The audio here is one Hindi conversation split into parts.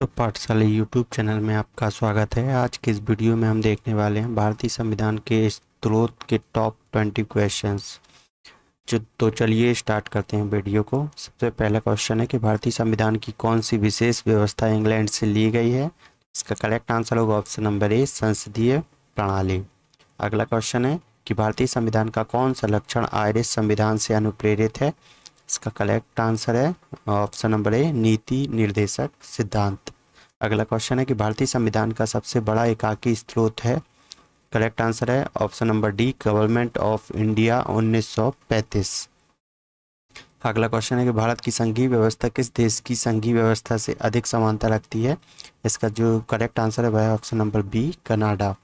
तो पाठशाला यूट्यूब चैनल में आपका स्वागत है। आज के इस वीडियो में हम देखने वाले हैं भारतीय संविधान के स्रोत के टॉप 20 क्वेश्चंस। तो चलिए स्टार्ट करते हैं वीडियो को। सबसे पहला क्वेश्चन है कि भारतीय संविधान की कौन सी विशेष व्यवस्था इंग्लैंड से ली गई है। इसका करेक्ट आंसर होगा ऑप्शन नंबर ए, संसदीय प्रणाली। अगला क्वेश्चन है कि भारतीय संविधान का कौन सा लक्षण आयरिश संविधान से अनुप्रेरित है। इसका करेक्ट आंसर है ऑप्शन नंबर ए, नीति निर्देशक सिद्धांत। अगला क्वेश्चन है कि भारतीय संविधान का सबसे बड़ा एकाकी स्रोत है। करेक्ट आंसर है option number D, government of India 1935। अगला क्वेश्चन है कि भारत की संघीय व्यवस्था किस देश की संघीय व्यवस्था से अधिक समानता रखती है। इसका जो करेक्ट आंसर है वह है ऑप्शन नंबर बी, कनाडा।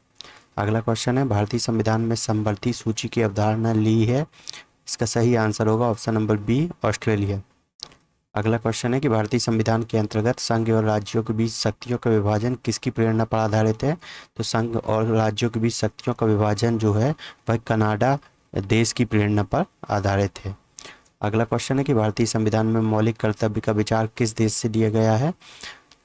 अगला क्वेश्चन है भारतीय संविधान में समवर्ती सूची की अवधारणा ली है। इसका सही आंसर होगा ऑप्शन नंबर बी, ऑस्ट्रेलिया। अगला क्वेश्चन है कि भारतीय संविधान के अंतर्गत संघ और राज्यों के बीच शक्तियों का विभाजन किसकी प्रेरणा पर आधारित है। तो संघ और राज्यों के बीच शक्तियों का विभाजन जो है वह कनाडा देश की प्रेरणा पर आधारित है। अगला क्वेश्चन है कि भारतीय संविधान में मौलिक कर्तव्य का विचार किस देश से लिया गया है।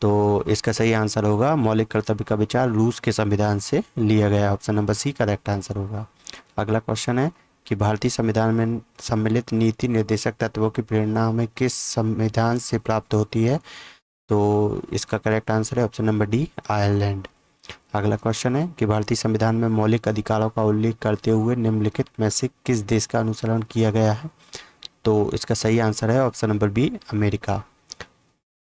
तो इसका सही आंसर होगा मौलिक कर्तव्य का विचार रूस के संविधान से लिया गया, option number C correct answer होगा। अगला क्वेश्चन है कि भारतीय संविधान में सम्मिलित नीति निर्देशक तत्वों की प्रेरणा हमें किस संविधान से प्राप्त होती है। तो इसका करेक्ट आंसर है ऑप्शन नंबर डी, आयरलैंड। अगला क्वेश्चन है कि भारतीय संविधान में मौलिक अधिकारों का उल्लेख करते हुए निम्नलिखित में से किस देश का अनुसरण किया गया है। तो इसका सही आंसर है ऑप्शन नंबर बी, अमेरिका।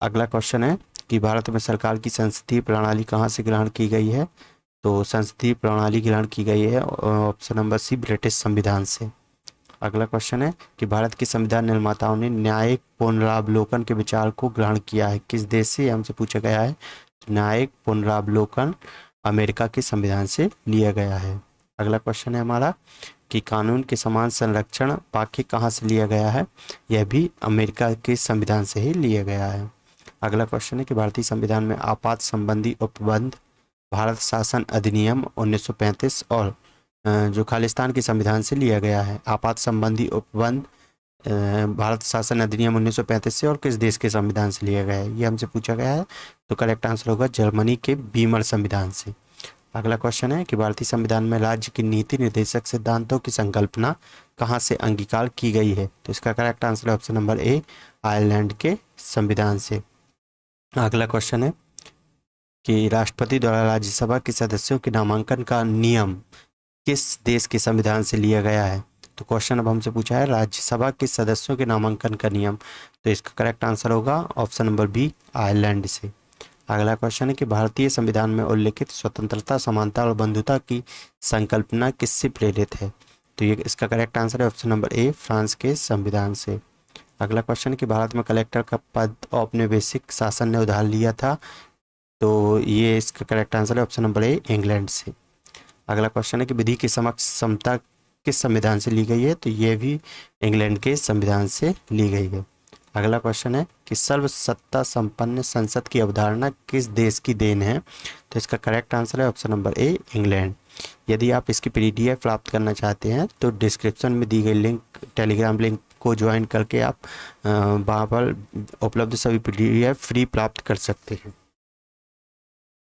अगला क्वेश्चन है कि भारत में सरकार की संसदीय प्रणाली कहाँ से ग्रहण की गई है। तो संसदीय प्रणाली ग्रहण की गई है ऑप्शन नंबर सी, ब्रिटिश संविधान से। अगला क्वेश्चन है कि भारत के संविधान निर्माताओं ने न्यायिक पुनरावलोकन के विचार को ग्रहण किया है किस देश से, हमसे पूछा गया है। तो न्यायिक पुनरावलोकन अमेरिका के संविधान से लिया गया है। अगला क्वेश्चन है हमारा कि कानून के समान संरक्षण वाक्य कहाँ से लिया गया है। यह भी अमेरिका के संविधान से ही लिया गया है। अगला क्वेश्चन है कि भारतीय संविधान में आपात संबंधी उपबंध भारत शासन अधिनियम 1935 और जो खालिस्तान के संविधान से लिया गया है। आपात संबंधी उपबंध भारत शासन अधिनियम 1935 से और किस देश के संविधान से लिया गया है, ये हमसे पूछा गया है। तो करेक्ट आंसर होगा जर्मनी के बीमर संविधान से। अगला क्वेश्चन है कि भारतीय संविधान में राज्य की नीति निर्देशक सिद्धांतों की संकल्पना कहाँ से अंगीकार की गई है। तो इसका करेक्ट आंसर है ऑप्शन नंबर ए, आयरलैंड के संविधान से। अगला क्वेश्चन है कि राष्ट्रपति द्वारा राज्यसभा के सदस्यों के नामांकन का नियम किस देश के संविधान से लिया गया है। तो क्वेश्चन अब हमसे पूछा है राज्यसभा के सदस्यों के नामांकन का नियम। तो इसका करेक्ट आंसर होगा ऑप्शन नंबर बी, आयरलैंड से। अगला क्वेश्चन है कि भारतीय संविधान में उल्लिखित स्वतंत्रता, समानता और बंधुता की संकल्पना किससे प्रेरित है। तो ये इसका करेक्ट आंसर है ऑप्शन नंबर ए, फ्रांस के संविधान से। अगला क्वेश्चन है कि भारत में कलेक्टर का पद औपनिवेशिक शासन ने उधार लिया था। तो ये इसका करेक्ट आंसर है ऑप्शन नंबर ए, इंग्लैंड से। अगला क्वेश्चन है कि विधि के समक्ष समता किस संविधान से ली गई है। तो ये भी इंग्लैंड के संविधान से ली गई है। अगला क्वेश्चन है कि सर्व सत्ता संपन्न संसद की अवधारणा किस देश की देन है। तो इसका करेक्ट आंसर है ऑप्शन नंबर ए, इंग्लैंड। यदि आप इसकी पीडीएफ प्राप्त करना चाहते हैं तो डिस्क्रिप्शन में दी गई लिंक, टेलीग्राम लिंक को ज्वाइन करके आप वहाँ पर उपलब्ध सभी पीडीएफ फ्री प्राप्त कर सकते हैं।